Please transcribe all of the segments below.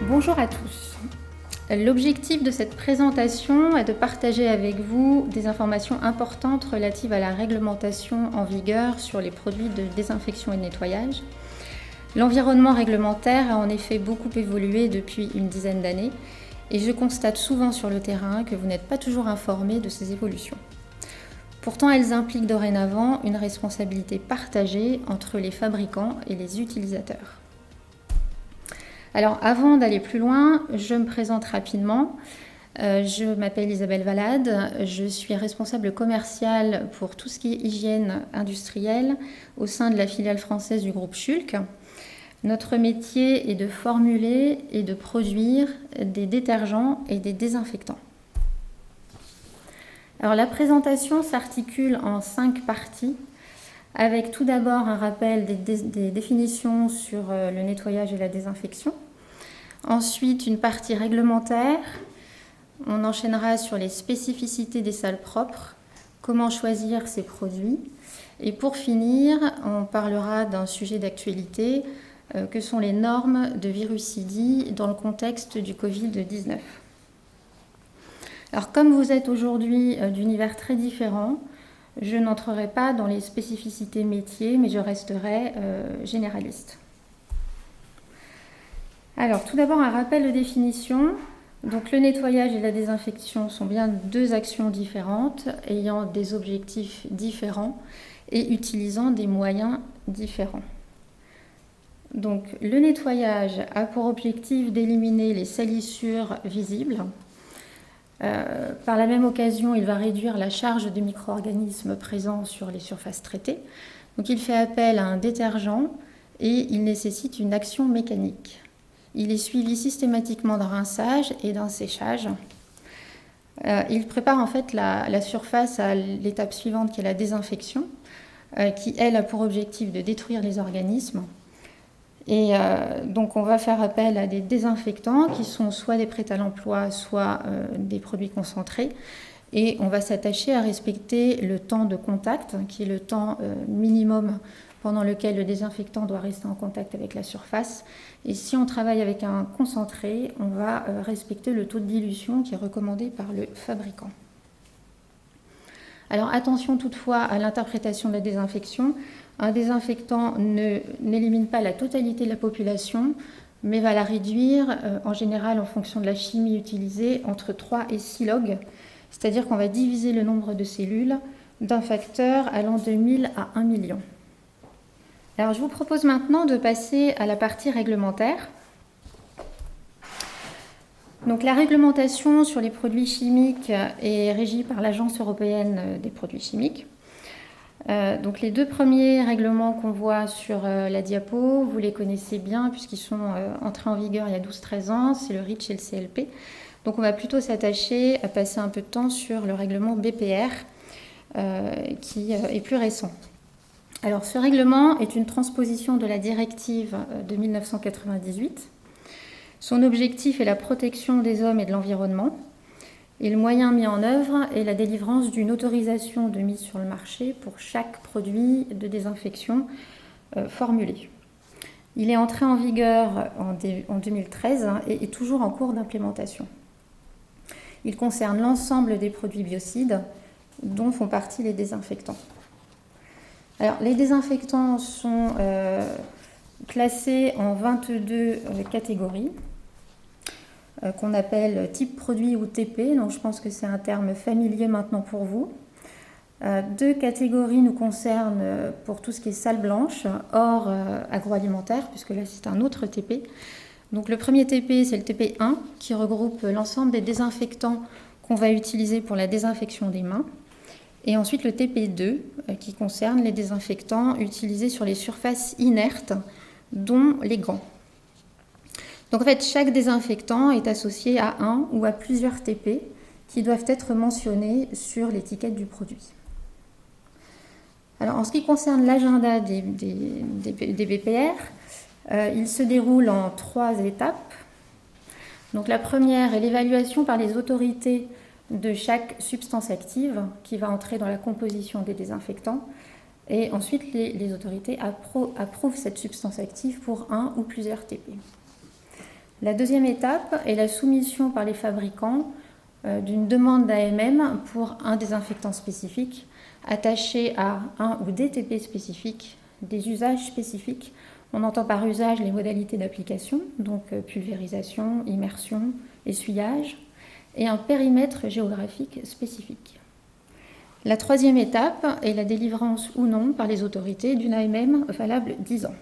Bonjour à tous. L'objectif de cette présentation est de partager avec vous des informations importantes relatives à la réglementation en vigueur sur les produits de désinfection et de nettoyage. L'environnement réglementaire a en effet beaucoup évolué depuis une dizaine d'années et je constate souvent sur le terrain que vous n'êtes pas toujours informés de ces évolutions. Pourtant, elles impliquent dorénavant une responsabilité partagée entre les fabricants et les utilisateurs. Alors, avant d'aller plus loin, je me présente rapidement. Je m'appelle Isabelle Valade, je suis responsable commerciale pour tout ce qui est hygiène industrielle au sein de la filiale française du groupe Schülke. Notre métier est de formuler et de produire des détergents et des désinfectants. Alors, la présentation s'articule en 5 parties, avec tout d'abord un rappel des définitions sur le nettoyage et la désinfection. Ensuite, une partie réglementaire. On enchaînera sur les spécificités des salles propres, comment choisir ces produits. Et pour finir, on parlera d'un sujet d'actualité que sont les normes de virucidie dans le contexte du Covid-19. Alors, comme vous êtes aujourd'hui d'univers très différents, je n'entrerai pas dans les spécificités métiers, mais je resterai généraliste. Alors, tout d'abord, un rappel de définition. Donc, le nettoyage et la désinfection sont bien deux actions différentes, ayant des objectifs différents et utilisant des moyens différents. Donc, le nettoyage a pour objectif d'éliminer les salissures visibles. Par la même occasion, il va réduire la charge de micro-organismes présents sur les surfaces traitées. Donc, il fait appel à un détergent et il nécessite une action mécanique. Il est suivi systématiquement d'un rinçage et d'un séchage. Il prépare en fait la surface à l'étape suivante qui est la désinfection, qui elle a pour objectif de détruire les organismes. Et donc on va faire appel à des désinfectants qui sont soit des prêts à l'emploi, soit des produits concentrés. Et on va s'attacher à respecter le temps de contact, qui est le temps minimum pendant lequel le désinfectant doit rester en contact avec la surface. Et si on travaille avec un concentré, on va respecter le taux de dilution qui est recommandé par le fabricant. Alors attention toutefois à l'interprétation de la désinfection. Un désinfectant n'élimine pas la totalité de la population, mais va la réduire, en général en fonction de la chimie utilisée, entre 3 et 6 log, c'est-à-dire qu'on va diviser le nombre de cellules d'un facteur allant de 1000 à 1 million. Alors je vous propose maintenant de passer à la partie réglementaire. Donc la réglementation sur les produits chimiques est régie par l'Agence européenne des produits chimiques. Donc les deux premiers règlements qu'on voit sur la diapo, vous les connaissez bien puisqu'ils sont entrés en vigueur il y a 12-13 ans, c'est le REACH et le CLP. Donc on va plutôt s'attacher à passer un peu de temps sur le règlement BPR qui est plus récent. Alors ce règlement est une transposition de la directive de 1998. Son objectif est la protection des hommes et de l'environnement. Et le moyen mis en œuvre est la délivrance d'une autorisation de mise sur le marché pour chaque produit de désinfection formulé. Il est entré en vigueur en 2013 et est toujours en cours d'implémentation. Il concerne l'ensemble des produits biocides dont font partie les désinfectants. Alors, les désinfectants sont classés en 22 catégories. Qu'on appelle type produit ou TP, donc je pense que c'est un terme familier maintenant pour vous. 2 catégories nous concernent pour tout ce qui est salle blanche, hors agroalimentaire, puisque là c'est un autre TP. Donc le premier TP, c'est le TP1, qui regroupe l'ensemble des désinfectants qu'on va utiliser pour la désinfection des mains. Et ensuite le TP2, qui concerne les désinfectants utilisés sur les surfaces inertes, dont les gants. Donc en fait, chaque désinfectant est associé à un ou à plusieurs TP qui doivent être mentionnés sur l'étiquette du produit. Alors en ce qui concerne l'agenda des BPR, il se déroule en 3 étapes. Donc la première est l'évaluation par les autorités de chaque substance active qui va entrer dans la composition des désinfectants. Et ensuite, les autorités approuvent cette substance active pour un ou plusieurs TP. La deuxième étape est la soumission par les fabricants d'une demande d'AMM pour un désinfectant spécifique attaché à un ou des TP spécifiques, des usages spécifiques. On entend par usage les modalités d'application, donc pulvérisation, immersion, essuyage, et un périmètre géographique spécifique. La troisième étape est la délivrance ou non par les autorités d'une AMM valable 10 ans.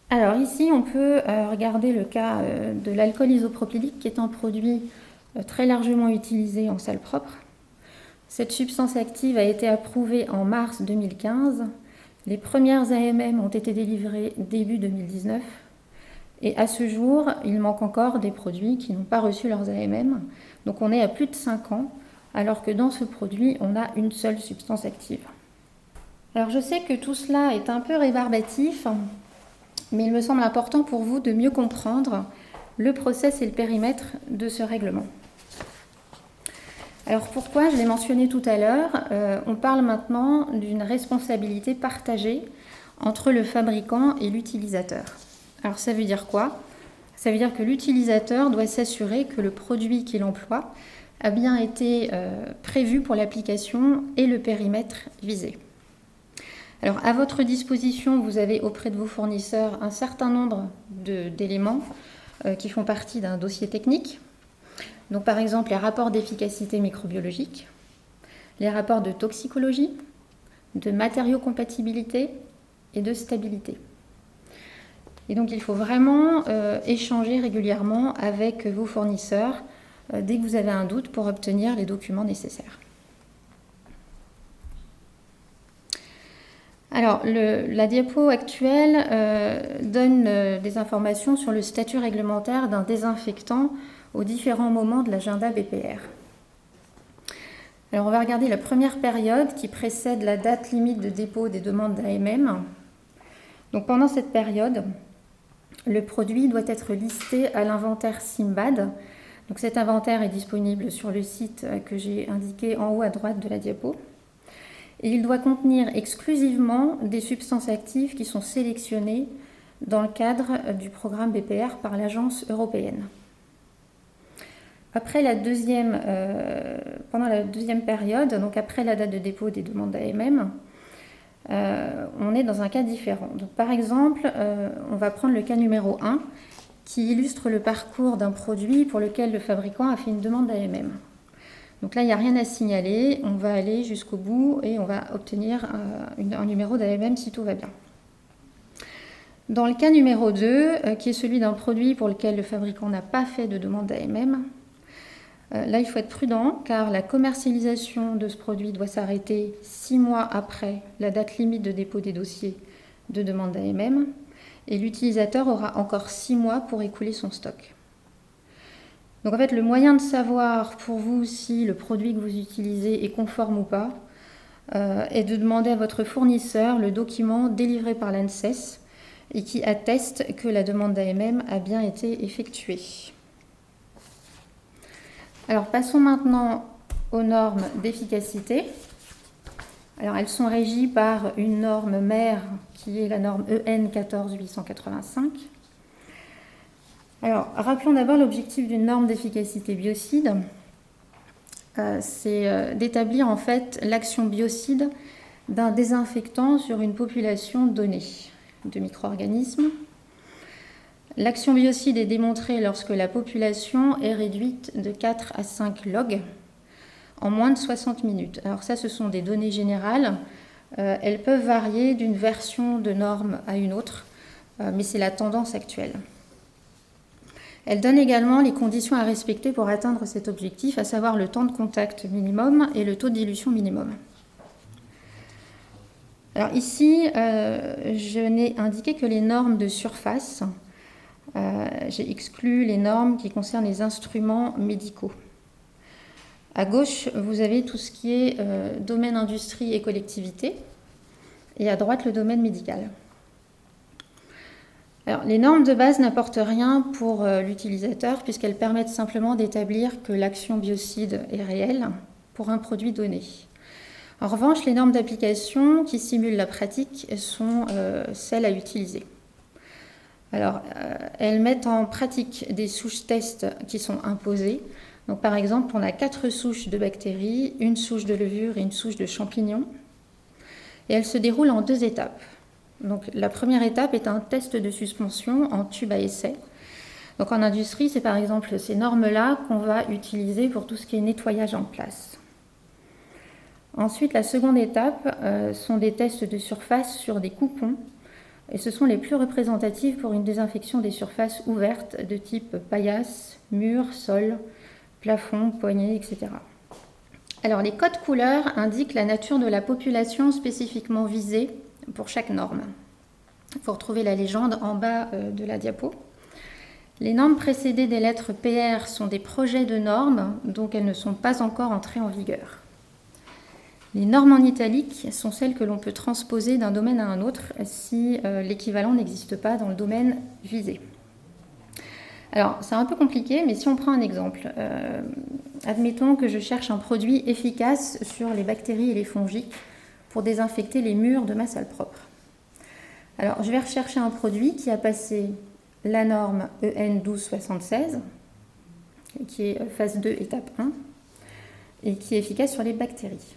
Alors ici, on peut regarder le cas de l'alcool isopropylique, qui est un produit très largement utilisé en salle propre. Cette substance active a été approuvée en mars 2015. Les premières AMM ont été délivrées début 2019. Et à ce jour, il manque encore des produits qui n'ont pas reçu leurs AMM. Donc on est à plus de 5 ans, alors que dans ce produit, on a une seule substance active. Alors je sais que tout cela est un peu rébarbatif, mais il me semble important pour vous de mieux comprendre le process et le périmètre de ce règlement. Alors pourquoi? Je l'ai mentionné tout à l'heure, on parle maintenant d'une responsabilité partagée entre le fabricant et l'utilisateur. Alors ça veut dire quoi? Ça veut dire que l'utilisateur doit s'assurer que le produit qu'il emploie a bien été prévu pour l'application et le périmètre visé. Alors à votre disposition, vous avez auprès de vos fournisseurs un certain nombre d'éléments qui font partie d'un dossier technique. Donc par exemple les rapports d'efficacité microbiologique, les rapports de toxicologie, de matériocompatibilité et de stabilité. Et donc il faut vraiment échanger régulièrement avec vos fournisseurs dès que vous avez un doute pour obtenir les documents nécessaires. Alors la diapo actuelle donne des informations sur le statut réglementaire d'un désinfectant aux différents moments de l'agenda BPR. Alors on va regarder la première période qui précède la date limite de dépôt des demandes d'AMM. Donc pendant cette période, le produit doit être listé à l'inventaire SIMBAD. Donc cet inventaire est disponible sur le site que j'ai indiqué en haut à droite de la diapo. Et il doit contenir exclusivement des substances actives qui sont sélectionnées dans le cadre du programme BPR par l'agence européenne. Pendant la deuxième période, donc après la date de dépôt des demandes d'AMM, on est dans un cas différent. Donc, par exemple, on va prendre le cas numéro 1 qui illustre le parcours d'un produit pour lequel le fabricant a fait une demande d'AMM. Donc là, il n'y a rien à signaler, on va aller jusqu'au bout et on va obtenir un numéro d'AMM si tout va bien. Dans le cas numéro 2, qui est celui d'un produit pour lequel le fabricant n'a pas fait de demande d'AMM, là, il faut être prudent car la commercialisation de ce produit doit s'arrêter 6 mois après la date limite de dépôt des dossiers de demande d'AMM et l'utilisateur aura encore 6 mois pour écouler son stock. Donc en fait, le moyen de savoir pour vous si le produit que vous utilisez est conforme ou pas est de demander à votre fournisseur le document délivré par l'ANSES et qui atteste que la demande d'AMM a bien été effectuée. Alors passons maintenant aux normes d'efficacité. Alors elles sont régies par une norme mère qui est la norme EN 14885. Alors rappelons d'abord l'objectif d'une norme d'efficacité biocide. C'est d'établir en fait l'action biocide d'un désinfectant sur une population donnée de micro-organismes. L'action biocide est démontrée lorsque la population est réduite de 4 à 5 logs en moins de 60 minutes. Alors ça, ce sont des données générales. Elles peuvent varier d'une version de norme à une autre, mais c'est la tendance actuelle. Elle donne également les conditions à respecter pour atteindre cet objectif, à savoir le temps de contact minimum et le taux de dilution minimum. Alors ici, je n'ai indiqué que les normes de surface. J'ai exclu les normes qui concernent les instruments médicaux. À gauche, vous avez tout ce qui est domaine industrie et collectivité, et à droite, le domaine médical. Alors, les normes de base n'apportent rien pour l'utilisateur puisqu'elles permettent simplement d'établir que l'action biocide est réelle pour un produit donné. En revanche, les normes d'application qui simulent la pratique sont celles à utiliser. Alors, elles mettent en pratique des souches tests qui sont imposées. Donc, par exemple, on a 4 souches de bactéries, une souche de levure et une souche de champignons. Et elles se déroulent en 2 étapes. Donc, la première étape est un test de suspension en tube à essai. Donc, en industrie, c'est par exemple ces normes-là qu'on va utiliser pour tout ce qui est nettoyage en place. Ensuite, la seconde étape sont des tests de surface sur des coupons. Et ce sont les plus représentatifs pour une désinfection des surfaces ouvertes de type paillasse, mur, sol, plafond, poignée, etc. Alors, les codes couleurs indiquent la nature de la population spécifiquement visée pour chaque norme. Il faut retrouver la légende en bas de la diapo. Les normes précédées des lettres PR sont des projets de normes, donc elles ne sont pas encore entrées en vigueur. Les normes en italique sont celles que l'on peut transposer d'un domaine à un autre si l'équivalent n'existe pas dans le domaine visé. Alors, c'est un peu compliqué, mais si on prend un exemple, admettons que je cherche un produit efficace sur les bactéries et les fongiques pour désinfecter les murs de ma salle propre. Alors, je vais rechercher un produit qui a passé la norme EN 1276, qui est phase 2, étape 1, et qui est efficace sur les bactéries.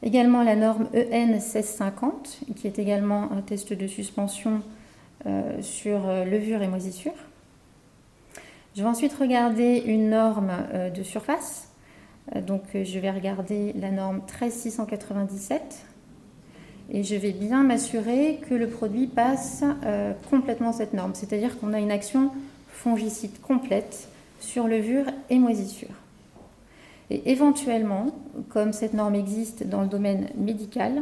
Également la norme EN 1650, qui est également un test de suspension sur levure et moisissure. Je vais ensuite regarder une norme de surface. Donc je vais regarder la norme 13697 et je vais bien m'assurer que le produit passe complètement cette norme. C'est-à-dire qu'on a une action fongicide complète sur levure et moisissure. Et éventuellement, comme cette norme existe dans le domaine médical,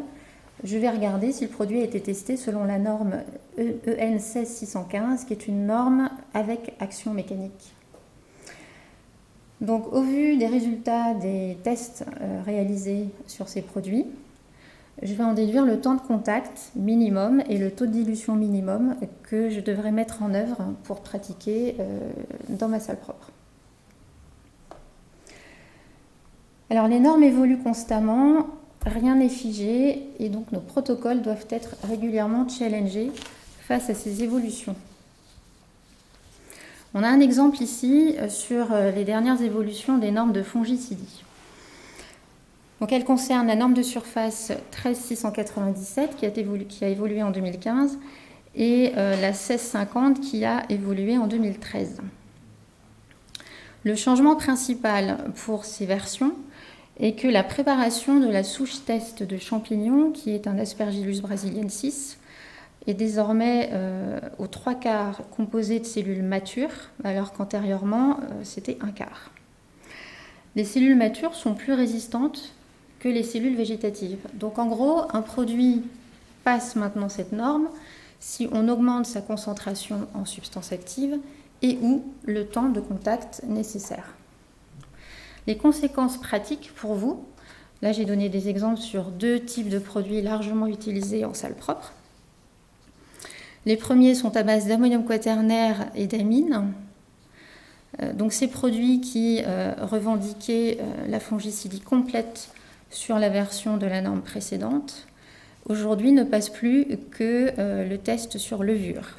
je vais regarder si le produit a été testé selon la norme EN 16615, qui est une norme avec action mécanique. Donc, au vu des résultats des tests réalisés sur ces produits, je vais en déduire le temps de contact minimum et le taux de dilution minimum que je devrais mettre en œuvre pour pratiquer dans ma salle propre. Alors les normes évoluent constamment, rien n'est figé et donc nos protocoles doivent être régulièrement challengés face à ces évolutions. On a un exemple ici sur les dernières évolutions des normes de fongicidie. Donc elle concerne la norme de surface 13697 qui a évolué en 2015 et la 1650 qui a évolué en 2013. Le changement principal pour ces versions est que la préparation de la souche test de champignons, qui est un Aspergillus brasiliensis, est désormais aux 3/4 composée de cellules matures, alors qu'antérieurement, c'était 1/4. Les cellules matures sont plus résistantes que les cellules végétatives. Donc en gros, un produit passe maintenant cette norme si on augmente sa concentration en substance active et ou le temps de contact nécessaire. Les conséquences pratiques pour vous, là j'ai donné des exemples sur 2 types de produits largement utilisés en salle propre. Les premiers sont à base d'ammonium quaternaire et d'amine. Donc ces produits qui revendiquaient la fongicidie complète sur la version de la norme précédente, aujourd'hui ne passent plus que le test sur levure.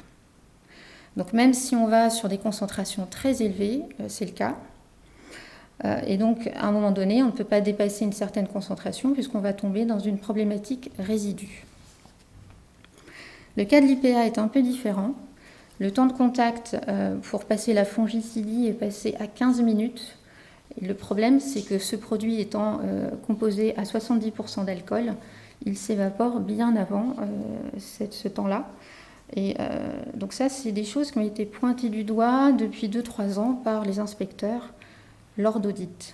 Donc même si on va sur des concentrations très élevées, c'est le cas. Et donc, à un moment donné, on ne peut pas dépasser une certaine concentration puisqu'on va tomber dans une problématique résidu. Le cas de l'IPA est un peu différent. Le temps de contact pour passer la fongicidie est passé à 15 minutes. Et le problème, c'est que ce produit étant composé à 70% d'alcool, il s'évapore bien avant ce temps-là. Et donc ça, c'est des choses qui ont été pointées du doigt depuis 2-3 ans par les inspecteurs lors d'audits.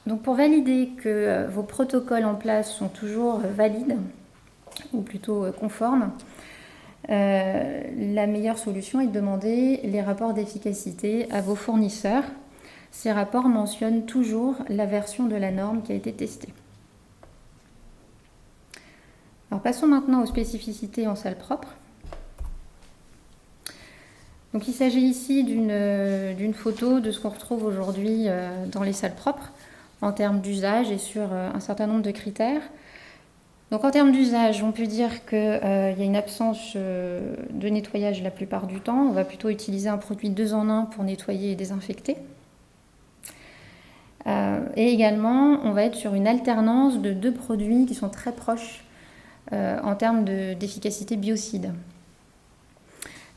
Donc pour valider que vos protocoles en place sont toujours valides, ou plutôt conformes, la meilleure solution est de demander les rapports d'efficacité à vos fournisseurs. Ces rapports mentionnent toujours la version de la norme qui a été testée. Alors passons maintenant aux spécificités en salle propre. Donc il s'agit ici d'une photo de ce qu'on retrouve aujourd'hui dans les salles propres. en termes d'usage et sur un certain nombre de critères. Donc en termes d'usage, on peut dire qu'il y a une absence de nettoyage la plupart du temps. On va plutôt utiliser un produit 2 en 1 pour nettoyer et désinfecter. Et également, on va être sur une alternance de 2 produits qui sont très proches en termes d'efficacité biocide.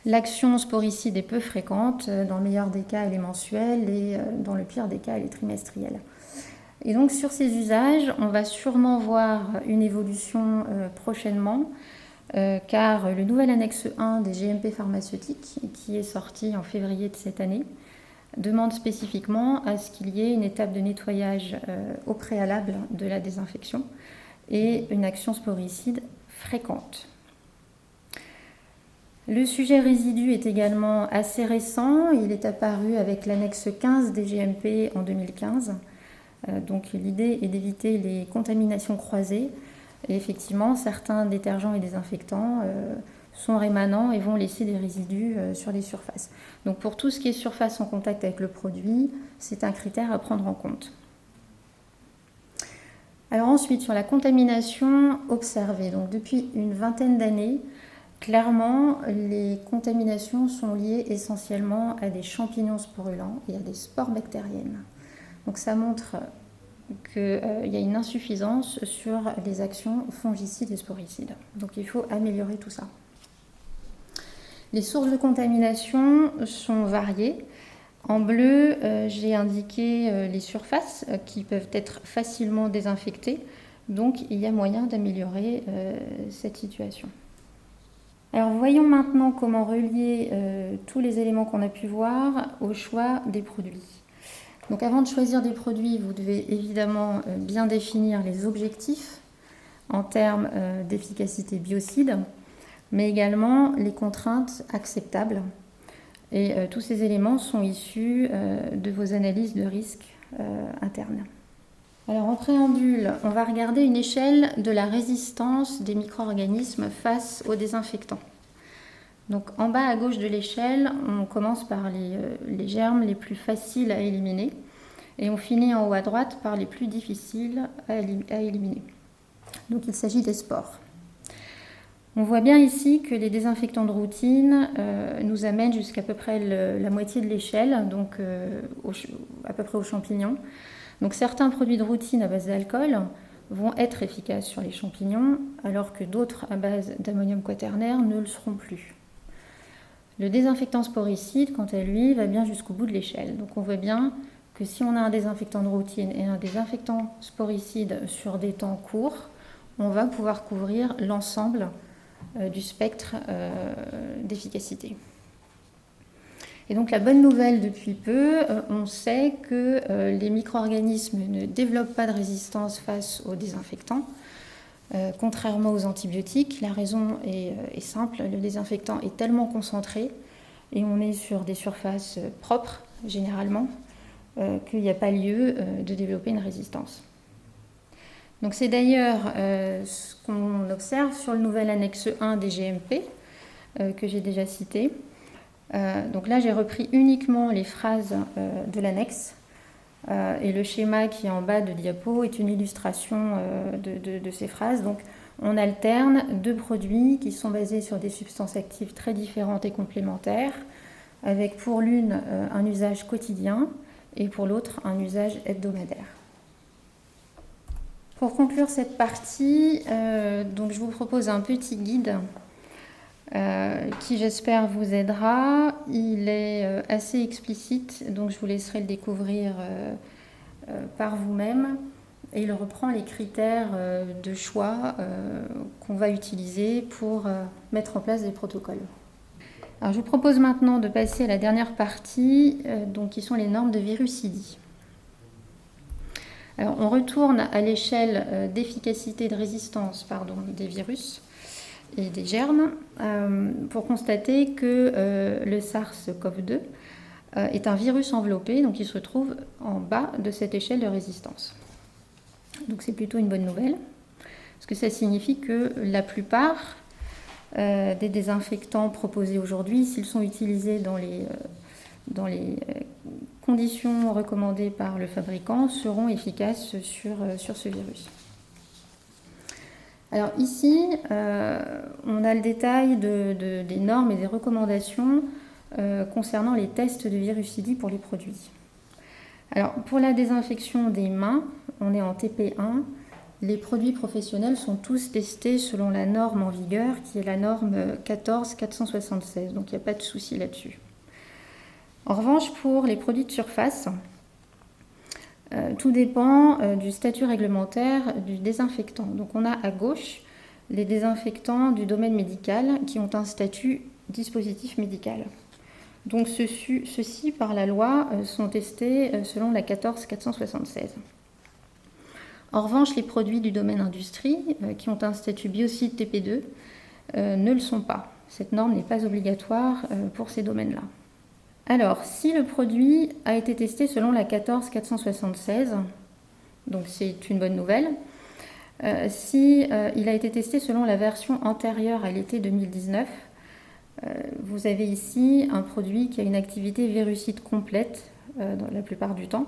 L'action sporicide est peu fréquente, dans le meilleur des cas elle est mensuelle et dans le pire des cas elle est trimestrielle. Et donc sur ces usages, on va sûrement voir une évolution prochainement, car le nouvel annexe 1 des GMP pharmaceutiques, qui est sorti en février de cette année, demande spécifiquement à ce qu'il y ait une étape de nettoyage au préalable de la désinfection et une action sporicide fréquente. Le sujet résidu est également assez récent. Il est apparu avec l'annexe 15 des GMP en 2015. Donc l'idée est d'éviter les contaminations croisées. Et effectivement, certains détergents et désinfectants sont rémanents et vont laisser des résidus sur les surfaces. Donc pour tout ce qui est surface en contact avec le produit, c'est un critère à prendre en compte. Alors ensuite, sur la contamination observée, donc depuis une vingtaine d'années, clairement, les contaminations sont liées essentiellement à des champignons sporulents et à des spores bactériennes. Donc ça montre qu'il y a une insuffisance sur les actions fongicides et sporicides. Donc il faut améliorer tout ça. Les sources de contamination sont variées. En bleu, j'ai indiqué les surfaces qui peuvent être facilement désinfectées. Donc il y a moyen d'améliorer cette situation. Alors voyons maintenant comment relier tous les éléments qu'on a pu voir au choix des produits. Donc avant de choisir des produits, vous devez évidemment bien définir les objectifs en termes d'efficacité biocide, mais également les contraintes acceptables. Et tous ces éléments sont issus de vos analyses de risque internes. Alors en préambule, on va regarder une échelle de la résistance des micro-organismes face aux désinfectants. Donc en bas à gauche de l'échelle, on commence par les germes les plus faciles à éliminer et on finit en haut à droite par les plus difficiles à éliminer. Donc il s'agit des spores. On voit bien ici que les désinfectants de routine nous amènent jusqu'à peu près la moitié de l'échelle, donc à peu près aux champignons. Donc certains produits de routine à base d'alcool vont être efficaces sur les champignons, alors que d'autres à base d'ammonium quaternaire ne le seront plus. Le désinfectant sporicide, quant à lui, va bien jusqu'au bout de l'échelle. Donc on voit bien que si on a un désinfectant de routine et un désinfectant sporicide sur des temps courts, on va pouvoir couvrir l'ensemble du spectre d'efficacité. Et donc la bonne nouvelle depuis peu, on sait que les micro-organismes ne développent pas de résistance face aux désinfectants, contrairement aux antibiotiques. La raison est simple, le désinfectant est tellement concentré et on est sur des surfaces propres généralement qu'il n'y a pas lieu de développer une résistance. Donc c'est d'ailleurs ce qu'on observe sur le nouvel annexe 1 des GMP que j'ai déjà cité. Donc là, j'ai repris uniquement les phrases de l'annexe et le schéma qui est en bas de diapo est une illustration de ces phrases. Donc on alterne 2 produits qui sont basés sur des substances actives très différentes et complémentaires, avec pour l'une un usage quotidien et pour l'autre un usage hebdomadaire. Pour conclure cette partie, donc je vous propose un petit guide qui j'espère vous aidera. Il est assez explicite, donc je vous laisserai le découvrir par vous-même. Et il reprend les critères de choix qu'on va utiliser pour mettre en place des protocoles. Alors je vous propose maintenant de passer à la dernière partie, donc qui sont les normes de virucidie. Alors on retourne à l'échelle d'efficacité et de résistance des virus et des germes pour constater que le SARS-CoV-2 est un virus enveloppé, donc il se trouve en bas de cette échelle de résistance. Donc c'est plutôt une bonne nouvelle, parce que ça signifie que la plupart des désinfectants proposés aujourd'hui, s'ils sont utilisés dans les conditions recommandées par le fabricant seront efficaces sur ce virus. Alors ici, on a le détail des normes et des recommandations concernant les tests de virucidie pour les produits. Alors pour la désinfection des mains, on est en TP1. Les produits professionnels sont tous testés selon la norme en vigueur, qui est la norme 14476, donc il n'y a pas de souci là-dessus. En revanche, pour les produits de surface, tout dépend du statut réglementaire du désinfectant. Donc on a à gauche les désinfectants du domaine médical qui ont un statut dispositif médical. Donc ceux-ci, par la loi, sont testés selon la 14476. En revanche, les produits du domaine industrie qui ont un statut biocide TP2 ne le sont pas. Cette norme n'est pas obligatoire pour ces domaines-là. Alors, si le produit a été testé selon la 14476, donc c'est une bonne nouvelle. Si il a été testé selon la version antérieure à l'été 2019, vous avez ici un produit qui a une activité virucide complète dans la plupart du temps,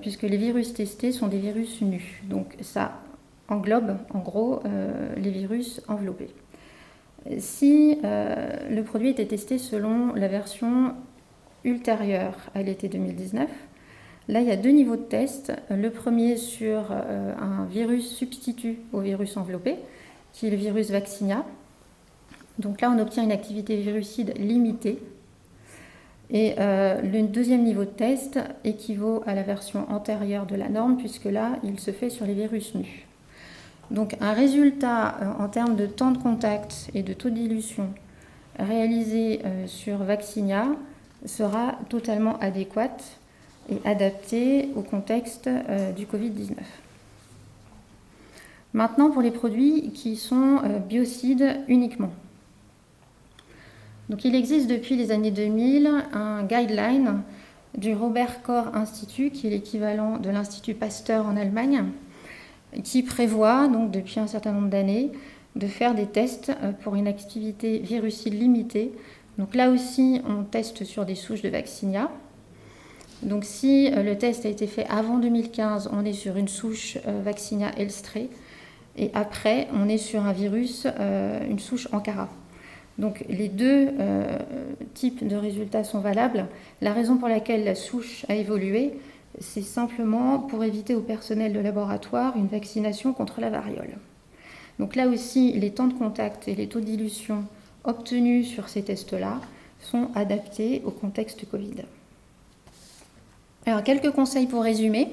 puisque les virus testés sont des virus nus. Donc ça englobe en gros les virus enveloppés. Si le produit était testé selon la version ultérieure à l'été 2019, là il y a deux niveaux de test. Le premier sur un virus substitut au virus enveloppé, qui est le virus Vaccinia. Donc là on obtient une activité virucide limitée. Et le deuxième niveau de test équivaut à la version antérieure de la norme, puisque là il se fait sur les virus nus. Donc un résultat en termes de temps de contact et de taux de dilution réalisé sur Vaccinia sera totalement adéquate et adaptée au contexte du Covid-19. Maintenant, pour les produits qui sont biocides uniquement. Donc, il existe depuis les années 2000 un guideline du Robert Koch Institut, qui est l'équivalent de l'Institut Pasteur en Allemagne, qui prévoit, donc depuis un certain nombre d'années, de faire des tests pour une activité virucide limitée. Donc là aussi, on teste sur des souches de Vaccinia. Donc si le test a été fait avant 2015, on est sur une souche Vaccinia Elstree. Et après, on est sur un virus, une souche Ankara. Donc les deux types de résultats sont valables. La raison pour laquelle la souche a évolué, c'est simplement pour éviter au personnel de laboratoire une vaccination contre la variole. Donc là aussi, les temps de contact et les taux de dilution obtenus sur ces tests-là sont adaptés au contexte Covid. Alors, quelques conseils pour résumer.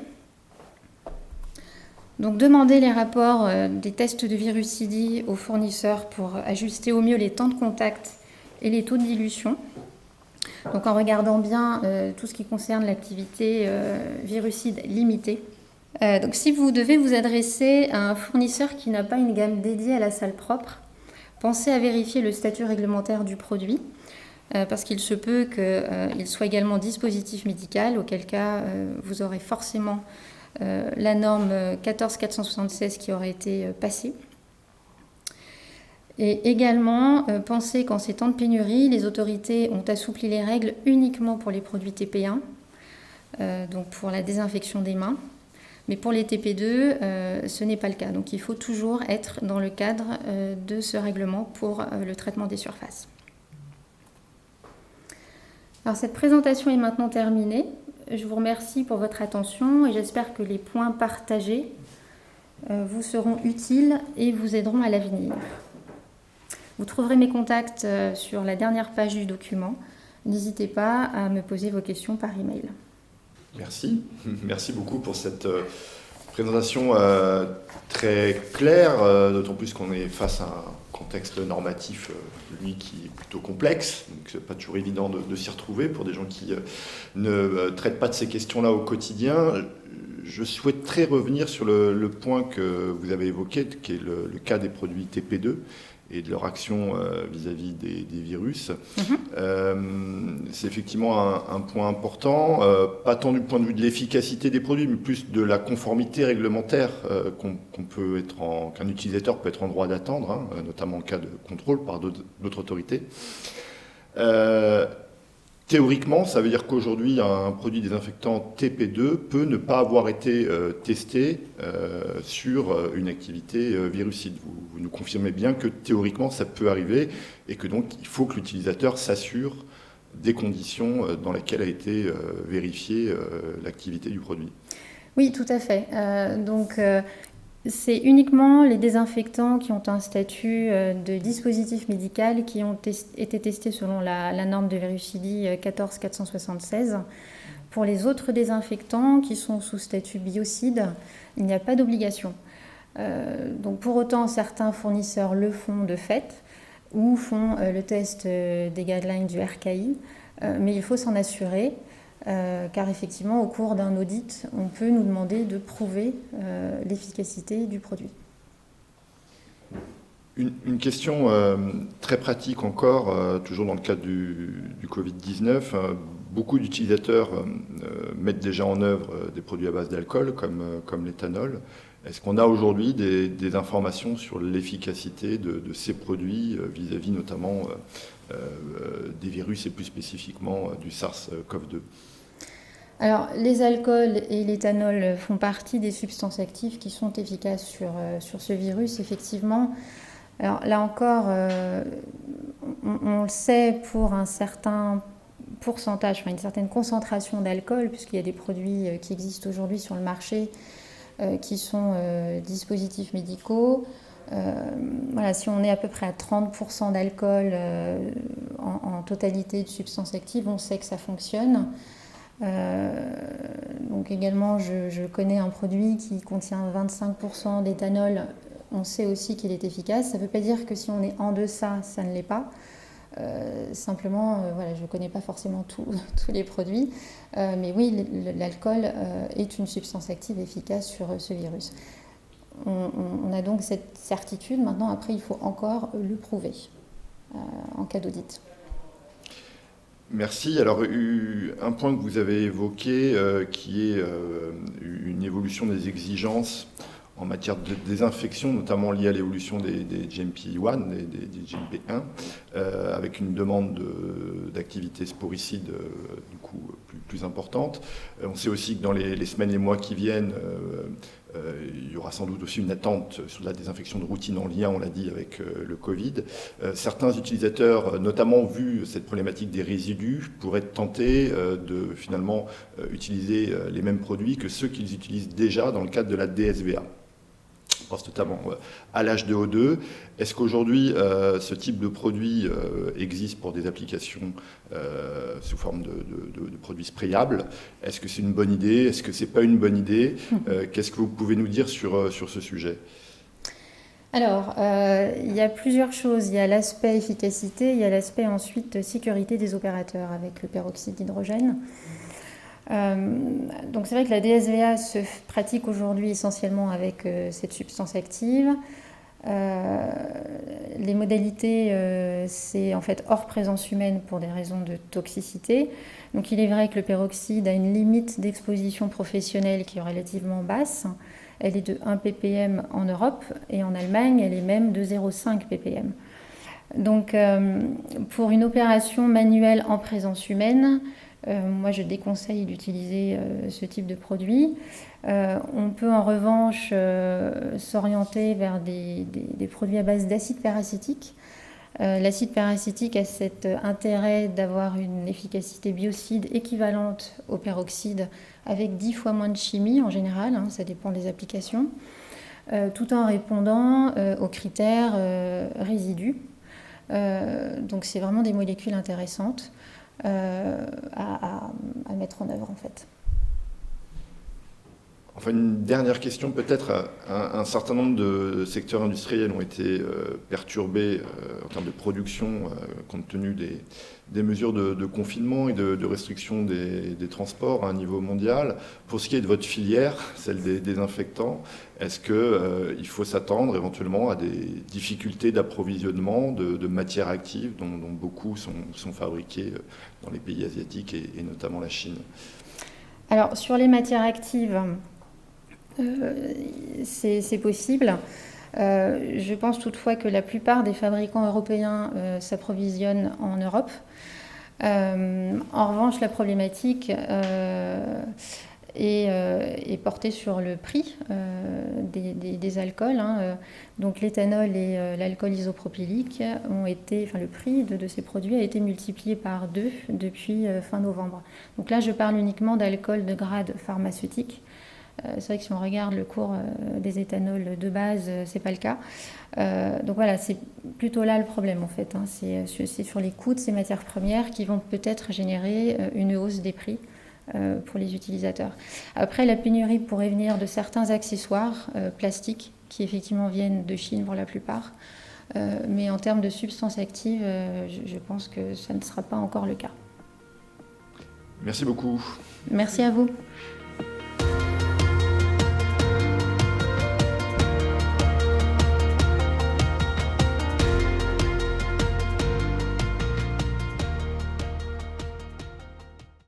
Donc, demandez les rapports des tests de virucidie aux fournisseurs pour ajuster au mieux les temps de contact et les taux de dilution. Donc, en regardant bien tout ce qui concerne l'activité virucide limitée. Donc, si vous devez vous adresser à un fournisseur qui n'a pas une gamme dédiée à la salle propre, pensez à vérifier le statut réglementaire du produit, parce qu'il se peut qu'il soit également dispositif médical, auquel cas vous aurez forcément la norme 14476 qui aurait été passée. Et également, pensez qu'en ces temps de pénurie, les autorités ont assoupli les règles uniquement pour les produits TP1, donc pour la désinfection des mains. Mais pour les TP2, ce n'est pas le cas. Donc il faut toujours être dans le cadre de ce règlement pour le traitement des surfaces. Alors cette présentation est maintenant terminée. Je vous remercie pour votre attention et j'espère que les points partagés vous seront utiles et vous aideront à l'avenir. Vous trouverez mes contacts sur la dernière page du document. N'hésitez pas à me poser vos questions par email. Merci. Merci beaucoup pour cette présentation très claire, d'autant plus qu'on est face à un contexte normatif, lui, qui est plutôt complexe. Donc, c'est pas toujours évident de s'y retrouver pour des gens qui ne traitent pas de ces questions-là au quotidien. Je souhaiterais revenir sur le point que vous avez évoqué, qui est le cas des produits TP2 et de leur action vis-à-vis des virus. C'est effectivement un point important, pas tant du point de vue de l'efficacité des produits, mais plus de la conformité réglementaire qu'un utilisateur peut être en droit d'attendre, notamment en cas de contrôle par d'autres autorités. théoriquement, ça veut dire qu'aujourd'hui, un produit désinfectant TP2 peut ne pas avoir été testé sur une activité virucide. Vous nous confirmez bien que théoriquement, ça peut arriver et que donc il faut que l'utilisateur s'assure des conditions dans lesquelles a été vérifiée l'activité du produit. Oui, tout à fait. C'est uniquement les désinfectants qui ont un statut de dispositif médical qui ont été testés selon la norme de Virucidie 14476. Pour les autres désinfectants qui sont sous statut biocide, il n'y a pas d'obligation. Donc pour autant, certains fournisseurs le font de fait ou font le test des guidelines du RKI, mais il faut s'en assurer. Car effectivement, au cours d'un audit, on peut nous demander de prouver l'efficacité du produit. Une question très pratique encore, toujours dans le cadre du Covid-19. Beaucoup d'utilisateurs mettent déjà en œuvre des produits à base d'alcool, comme l'éthanol. Est-ce qu'on a aujourd'hui des informations sur l'efficacité de ces produits vis-à-vis notamment des virus et plus spécifiquement du SARS-CoV-2 ? Alors, les alcools et l'éthanol font partie des substances actives qui sont efficaces sur ce virus, effectivement. Alors là encore, on le sait pour un certain pourcentage, une certaine concentration d'alcool, puisqu'il y a des produits qui existent aujourd'hui sur le marché qui sont dispositifs médicaux. Voilà, si on est à peu près à 30% d'alcool en totalité de substances actives, on sait que ça fonctionne. Donc également, je connais un produit qui contient 25% d'éthanol. On sait aussi qu'il est efficace. Ça ne veut pas dire que si on est en deçà, ça ne l'est pas. Simplement, voilà, je ne connais pas forcément tous les produits. Mais oui, l'alcool est une substance active efficace sur ce virus. On a donc cette certitude. Maintenant, après, il faut encore le prouver en cas d'audit. Merci. Alors, un point que vous avez évoqué, qui est une évolution des exigences en matière de désinfection, notamment liée à l'évolution des GMP1, des GMP1, avec une demande d'activité sporicide du coup plus importante. On sait aussi que dans les semaines et les mois qui viennent, il y aura sans doute aussi une attente sur la désinfection de routine en lien, on l'a dit, avec le Covid. Certains utilisateurs, notamment vu cette problématique des résidus, pourraient être tentés de finalement utiliser les mêmes produits que ceux qu'ils utilisent déjà dans le cadre de la DSVA. Je pense notamment à l'H2O2. Est-ce qu'aujourd'hui, ce type de produit existe pour des applications sous forme de produits sprayables? Est-ce que c'est une bonne idée? Est-ce que ce n'est pas une bonne idée? Qu'est-ce que vous pouvez nous dire sur ce sujet? Alors, il y a plusieurs choses. Il y a l'aspect efficacité, il y a l'aspect ensuite sécurité des opérateurs avec le peroxyde d'hydrogène. Donc c'est vrai que la DSVA se pratique aujourd'hui essentiellement avec cette substance active. Les modalités, c'est en fait hors présence humaine pour des raisons de toxicité. Donc il est vrai que le peroxyde a une limite d'exposition professionnelle qui est relativement basse. Elle est de 1 ppm en Europe et en Allemagne, elle est même de 0,5 ppm. Donc pour une opération manuelle en présence humaine, moi, je déconseille d'utiliser ce type de produit. On peut en revanche s'orienter vers des produits à base d'acide paracétique. L'acide paracétique a cet intérêt d'avoir une efficacité biocide équivalente au peroxyde avec 10 fois moins de chimie en général, ça dépend des applications, tout en répondant aux critères résidus. Donc c'est vraiment des molécules intéressantes à mettre en œuvre en fait. Enfin, une dernière question peut-être. Un certain nombre de secteurs industriels ont été perturbés en termes de production compte tenu des mesures de confinement et de restriction des transports à un niveau mondial. Pour ce qui est de votre filière, celle des désinfectants, est-ce qu'il faut s'attendre éventuellement à des difficultés d'approvisionnement de matières actives dont beaucoup sont fabriquées dans les pays asiatiques et notamment la Chine? Alors, sur les matières actives, c'est possible. Je pense toutefois que la plupart des fabricants européens s'approvisionnent en Europe. En revanche, la problématique est portée sur le prix des alcools. Donc l'éthanol et l'alcool isopropylique le prix de ces produits a été multiplié par 2 depuis fin novembre. Donc là, je parle uniquement d'alcool de grade pharmaceutique. C'est vrai que si on regarde le cours des éthanols de base, c'est pas le cas. Donc voilà, c'est plutôt là le problème en fait. C'est sur les coûts de ces matières premières qui vont peut-être générer une hausse des prix pour les utilisateurs. Après, la pénurie pourrait venir de certains accessoires plastiques qui effectivement viennent de Chine pour la plupart. Mais en termes de substances actives, je pense que ça ne sera pas encore le cas. Merci beaucoup. Merci à vous.